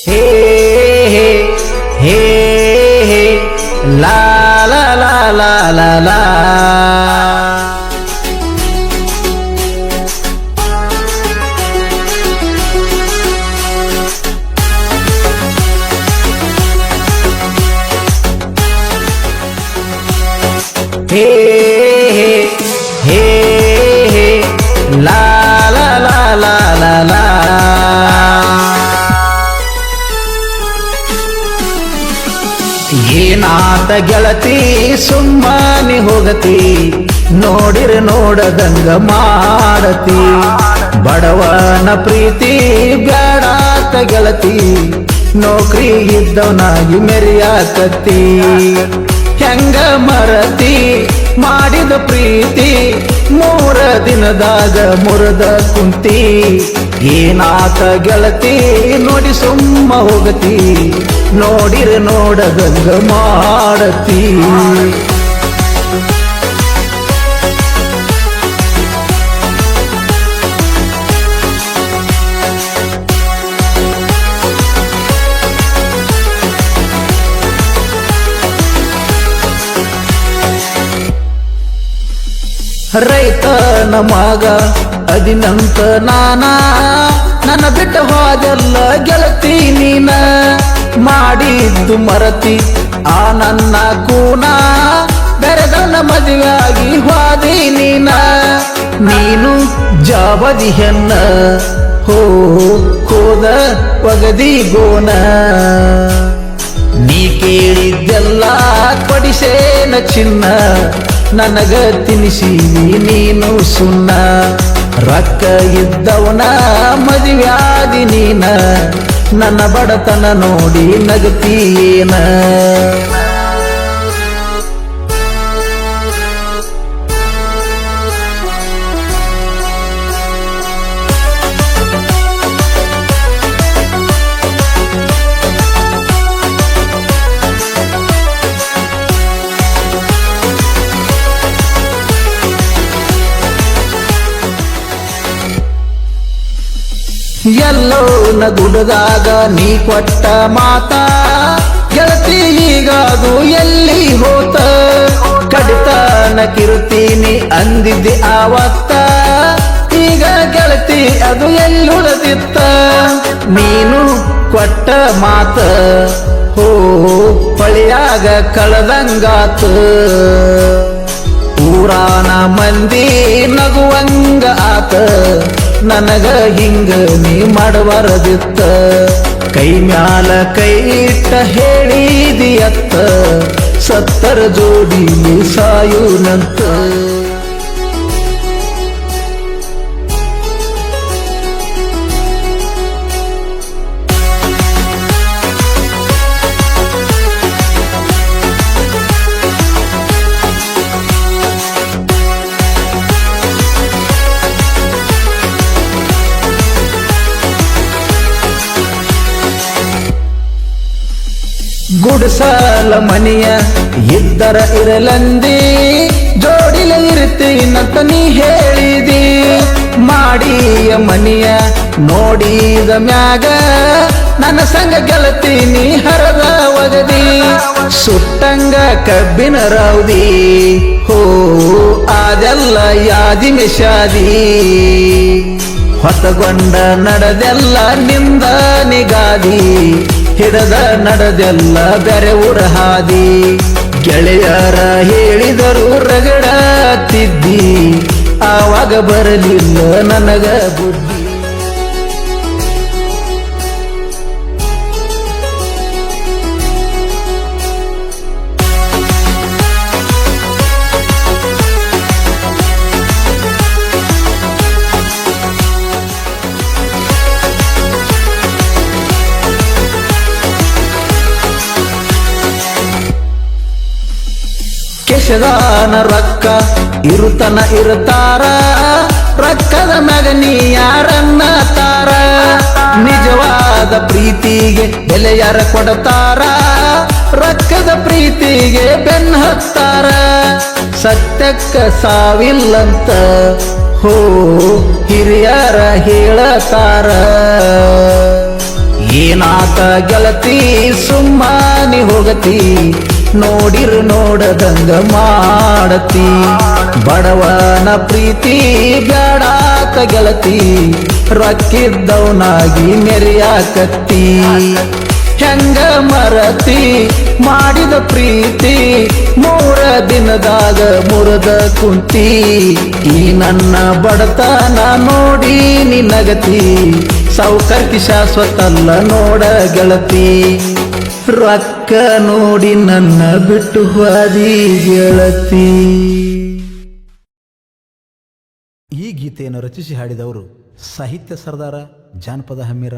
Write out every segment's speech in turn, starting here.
ಹೇ ಹೇ ಹೇ ಹೇ ಲಾ ಲಾ ಲಾ ಲಾ ಲಾ ಲಾ ಹೇ ಹೇ ಹೇ ಹೇ ಲಾ ಲಾ ಲಾ ಲಾ ಲಾ ಲಾ ಏನಾತ ಗೆಳತಿ ಸುಮ್ಮನೆ ಹೋಗತಿ ನೋಡಿರ ನೋಡದಂಗ ಮಾಡತಿ ಬಡವನ ಪ್ರೀತಿ ಬ್ಯಾಡಾತ ಗೆಳತಿ ನೌಕರಿ ಇದ್ದವನಾಗಿ ಮೆರಿಯಾಕತ್ತಿ ಹೆಂಗ ಮರತಿ ಮಾಡಿದ ಪ್ರೀತಿ 3 ದಿನದಾಗ ಮುರದ ಕುಂತಿ ಏನಾತ ಗೆಳತಿ ನೋಡಿ ಸುಮ್ಮ ಹೋಗತಿ ನೋಡಿರ ನೋಡದಂಗ ಮಾಡತಿ ರೈತನ ಮಗ ಅದಿನಂತ ನಾನಾ ನನ್ನ ಬಿಟ್ಟು ಹೋದೆಲ್ಲ ಗೆಳತಿ ನೀನ ಮಾಡಿದ್ದು ಮರತಿ ಆ ನನ್ನ ಕೂನ ಬೆರೆದನ ಮದುವೆಯಾಗಿ ಹೋದಿ ನೀನ ನೀನು ಜಾಬದಿ ಹೆಣ್ಣ ಹೋದ ಒಗದಿ ಗೋನ ನೀ ಕೇಳಿದ್ದೆಲ್ಲ ಕೊಡಿಸೇನ ಚಿನ್ನ ನನಗ ತಿನಿಸಿ ನೀನು ಸುಣ್ಣ ರೊಕ್ಕ ಇದ್ದವನ ಮದುವ್ಯಾದಿ ನೀನ ನನ್ನ ಬಡತನ ನೋಡಿ ನಗತೀಯೇನ ಎಲ್ಲೋ ನಗುಡದಾಗ ನೀ ಕೊಟ್ಟ ಮಾತ ಗೆಳತಿ ಈಗ ಅದು ಎಲ್ಲಿ ಹೋತ ಕಡಿತನ ಕಿರುತ್ತೀನಿ ಅಂದಿದ್ದೆ ಆವತ್ತ ಈಗ ಗೆಳತಿ ಅದು ಎಲ್ಲುಳದಿತ್ತ ನೀನು ಕೊಟ್ಟ ಮಾತ ಹೊಳೆಯಾಗ ಕಳದಂಗಾತ ಊರಾನ ಮಂದಿ ನಗುವಂಗ ಆತ ನನಗ ಹಿಂಗ ನೀ ಮಾಡಬಾರದಿತ್ತ ಕೈ ಮ್ಯಾಲ ಕೈ ಇಟ್ಟ ಹೇಳಿದಿಯತ್ತ ಸತ್ತರ ಜೋಡಿ ನೀ ಸಾಯುನಂತ ಗುಡಿಸಲ ಮನೆಯ ಇದ್ದರ ಇರಲಂದಿ ಜೋಡಿಲ ಇರ್ತೀನಂತ ನೀ ಹೇಳಿದಿ ಮಾಡಿಯ ಮನೆಯ ನೋಡಿದ ಮ್ಯಾಗ ನನ್ನ ಸಂಗ ಗೆಳತಿ ನೀ ಹರದ ಒಗದಿ ಸುಟ್ಟಂಗ ಕಬ್ಬಿನ ರೌದಿ ಅದೆಲ್ಲ ಯಾದಿ ಮೆಷಾದಿ ಹೊತ್ತಗೊಂಡ ನಡೆದೆಲ್ಲ ನಿಂದ ನಿಗಾದಿ ಹಿಡದ ನಡೆದೆಲ್ಲ ಬೆರೆ ಊರ ಹಾದಿ ಗೆಳೆಯರ ಹೇಳಿದರು ರಗಡತ್ತಿದ್ದಿ ಆವಾಗ ಬರಲಿಲ್ಲ ನನಗ ಬುದ್ಧಿ ಕೆಶದಾನ ರೊಕ್ಕ ಇರುತನ ಇರುತ್ತಾರ ರೊಕ್ಕದ ಮ್ಯಾಗ ನೀ ಯಾರನ್ನ ತಾರ ನಿಜವಾದ ಪ್ರೀತಿಗೆ ಬೆಲೆ ಯಾರ ಕೊಡತಾರ ರೊಕ್ಕದ ಪ್ರೀತಿಗೆ ಬೆನ್ನ ಹತ್ತಾರ ಸತ್ಯಕ್ಕ ಸಾವಿಲ್ಲಂತ ಹಿರಿಯರ ಹೇಳತಾರ ಏನಾತ ಗೆಳತಿ ಸುಮ್ಮನೆ ಹೋಗತಿ, ನೋಡಿರು ನೋಡದಂಗ ಮಾಡತಿ. ಬಡವನ ಪ್ರೀತಿ ಬ್ಯಾಡಾತ ಗೆಳತಿ, ರೊಕ್ಕಿದ್ದವನಾಗಿ ಮೆರೆಯಾಕತ್ತಿ. ಹೆಂಗ ಮರತಿ ಮಾಡಿದ ಪ್ರೀತಿ, 3 ದಿನದಾಗ ಮುರದ ಕುಂತಿ. ಈ ನನ್ನ ಬಡತನ ನೋಡಿ ನಿನಗತಿ, ಸೌಕರ್ಕಿ ಶಾಶ್ವತಲ್ಲ ನೋಡ ಗೆಳತಿ. ರೊಕ್ಕ ನೋಡಿ ನನ್ನ ಬಿಟ್ಟು ಹೋದಿ ಗೆಳತಿ. ಈ ಗೀತೆಯನ್ನು ರಚಿಸಿ ಹಾಡಿದವರು ಸಾಹಿತ್ಯ ಸರ್ದಾರ, ಜಾನಪದ ಹಮ್ಮಿರ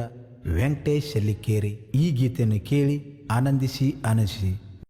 ವೆಂಕಟೇಶ್ ಶೆಲ್ಲಿಕೇರಿ. ಈ ಗೀತೆಯನ್ನು ಕೇಳಿ ಆನಂದಿಸಿ.